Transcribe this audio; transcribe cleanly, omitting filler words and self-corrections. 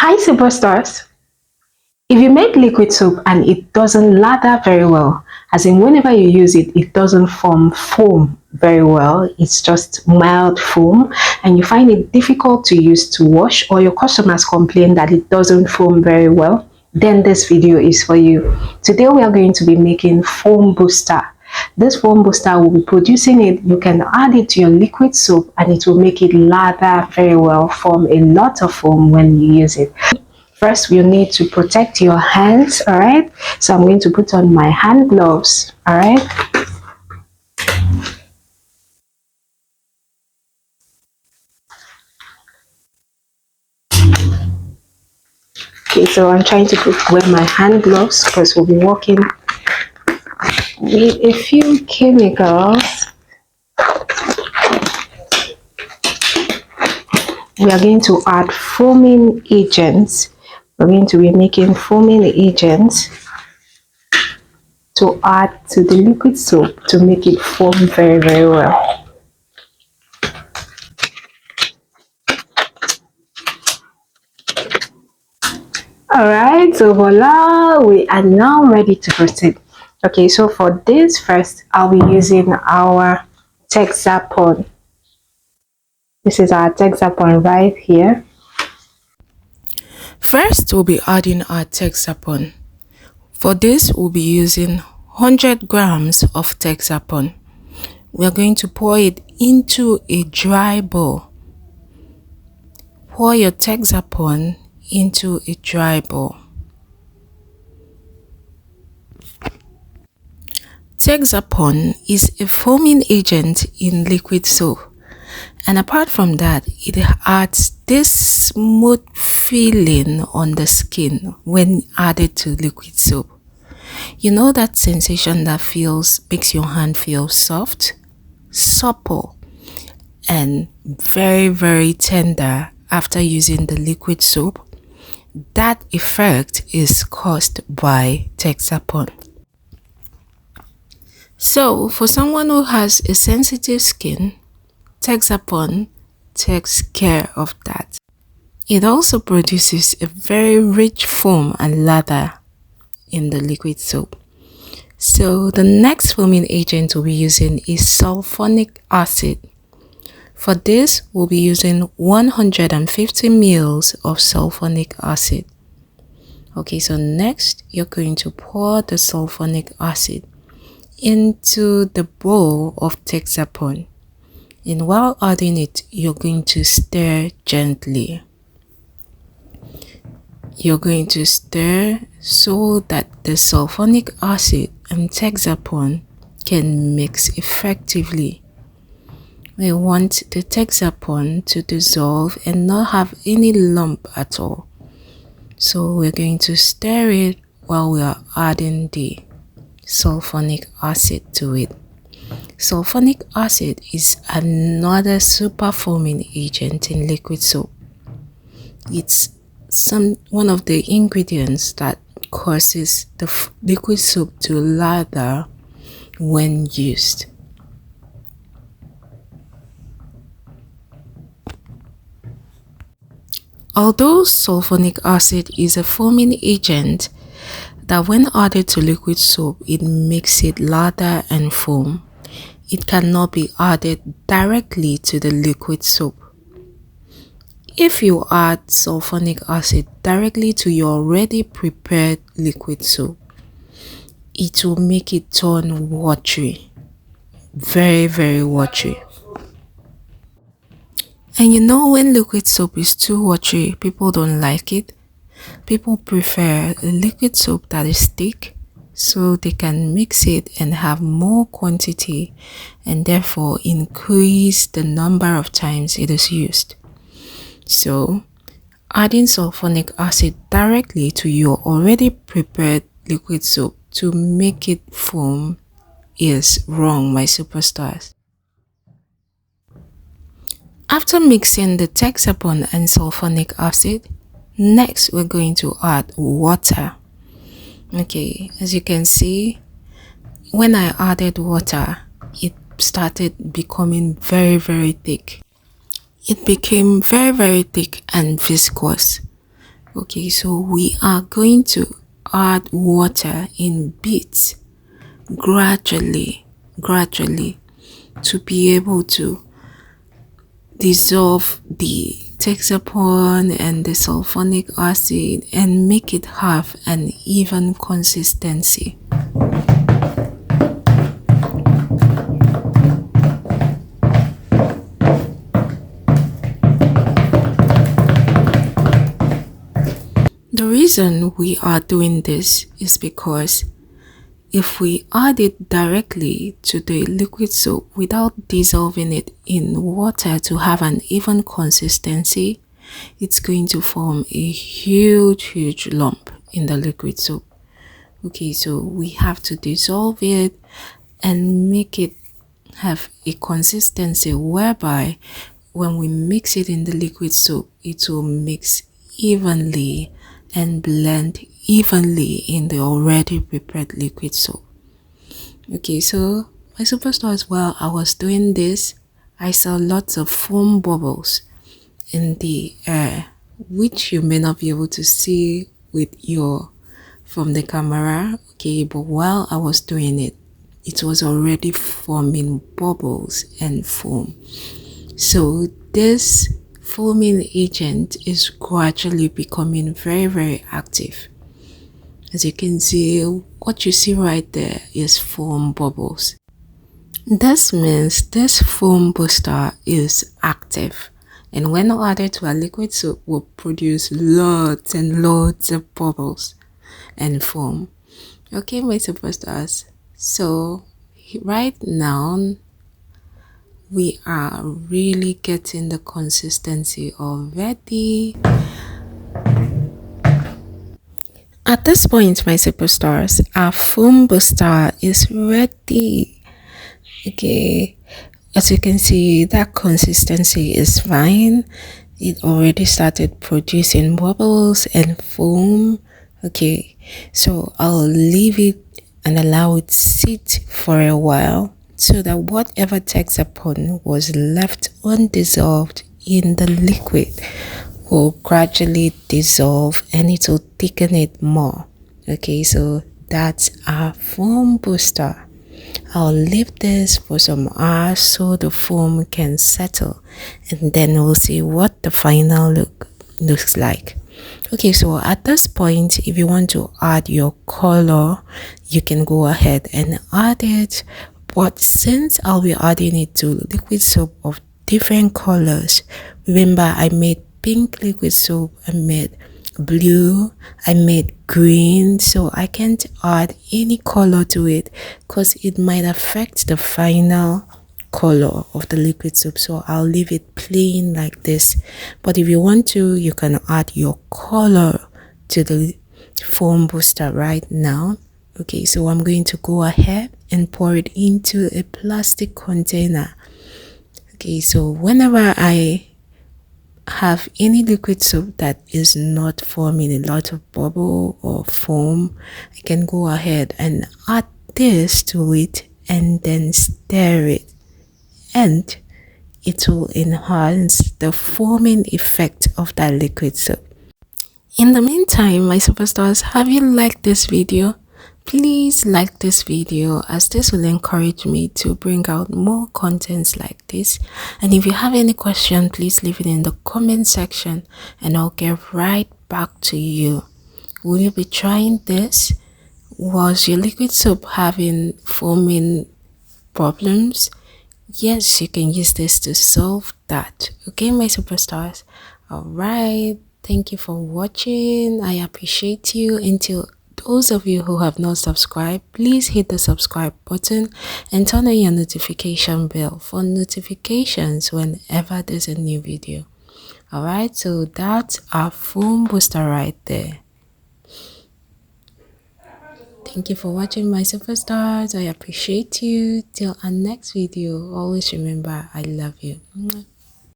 Hi superstars! If you make liquid soap and it doesn't lather very well, as in whenever you use it, it doesn't form foam very well, it's just mild foam, and you find it difficult to use to wash, or your customers complain that it doesn't foam very well, then this video is for you. Today we are going to be making foam booster. This foam booster will be producing it. You can add it to your liquid soap and it will make it lather very well, form a lot of foam when you use it. First, you need to protect your hands, all right? So I'm going to put on my hand gloves, all right? Okay, so I'm trying to wear my hand gloves because we'll be working with a few chemicals. We are going to add foaming agents. We're going to be making foaming agents to add to the liquid soap to make it foam very, very well. Alright, so voila, we are now ready to proceed. Okay, so for this first, I'll be using our texapon. This is our texapon right here. First, we'll be adding our texapon. For this, we'll be using 100 grams of texapon. We are going to pour it into a dry bowl. Pour your texapon into a dry bowl. Texapon is a foaming agent in liquid soap. And apart from that, it adds this smooth feeling on the skin when added to liquid soap. You know that sensation that makes your hand feel soft, supple, and very, very tender after using the liquid soap? That effect is caused by texapon. So, for someone who has a sensitive skin, texapon takes care of that. It also produces a very rich foam and lather in the liquid soap. So the next foaming agent we'll be using is sulfonic acid. For this, we'll be using 150 ml of sulfonic acid. Okay, so next you're going to pour the sulfonic acid into the bowl of texapon. And while adding it, you're going to stir gently. You're going to stir so that the sulfonic acid and texapon can mix effectively. We want the texapon to dissolve and not have any lump at all. So we're going to stir it while we are adding the sulfonic acid to it. Sulfonic acid is another super foaming agent in liquid soap. It's one of the ingredients that causes the liquid soap to lather when used. Although sulfonic acid is a foaming agent that when added to liquid soap it makes it lather and foam, it cannot be added directly to the liquid soap. If you add sulfonic acid directly to your already prepared liquid soap, it will make it turn watery, very, very watery. And you know, when liquid soap is too watery, people don't like it. People prefer a liquid soap that is thick, so they can mix it and have more quantity and therefore increase the number of times it is used. So, adding sulfonic acid directly to your already prepared liquid soap to make it foam is wrong, my superstars. After mixing the texapon and sulfonic acid, next we're going to add water. Okay, as you can see, when I added water, it started becoming very, very thick. It became very, very thick and viscous. Okay, so we are going to add water in bits gradually to be able to dissolve the texapon and the sulfonic acid and make it have an even consistency. The reason we are doing this is because if we add it directly to the liquid soap without dissolving it in water to have an even consistency, it's going to form a huge lump in the liquid soap. Okay, so we have to dissolve it and make it have a consistency whereby when we mix it in the liquid soap, it will mix evenly and blend evenly in the already prepared liquid soap. Okay, so my superstars, while I was doing this, I saw lots of foam bubbles in the air, which you may not be able to see with your from the camera. Okay, but while I was doing it, it was already forming bubbles and foam. So this foaming agent is gradually becoming very active. As you can see, what you see right there is foam bubbles. This means this foam booster is active, and when added to a liquid soap will produce lots and lots of bubbles and foam. Okay, my superstars, so right now we are really getting the consistency already. At this point, my superstars, our foam booster is ready. Okay, as you can see, that consistency is fine. It already started producing bubbles and foam. Okay, so I'll leave it and allow it sit for a while so that whatever texapon was left undissolved in the liquid will gradually dissolve and it will thicken it more. Okay, so that's our foam booster. I'll leave this for some hours so the foam can settle, and then we'll see what the final look looks like. Okay, so at this point, if you want to add your color, you can go ahead and add it. But since I'll be adding it to liquid soap of different colors, remember I made pink liquid soap, I made blue, I made green, so I can't add any color to it because it might affect the final color of the liquid soap. So I'll leave it plain like this, but if you want to, you can add your color to the foam booster right now. Okay, so I'm going to go ahead and pour it into a plastic container. Okay, so whenever I have any liquid soap that is not forming a lot of bubble or foam, I can go ahead and add this to it and then stir it, and it will enhance the foaming effect of that liquid soap. In the meantime, my superstars, have you liked this video? Please like this video, as this will encourage me to bring out more contents like this. And if you have any question, please leave it in the comment section and I'll get right back to you. Will you be trying this? Was your liquid soap having foaming problems? Yes, you can use this to solve that. Okay, my superstars. Alright, thank you for watching. I appreciate you. Until those of you who have not subscribed, please hit the subscribe button and turn on your notification bell for notifications whenever there's a new video. Alright, so that's our foam booster right there. Thank you for watching, my superstars. I appreciate you. Till our next video, always remember I love you.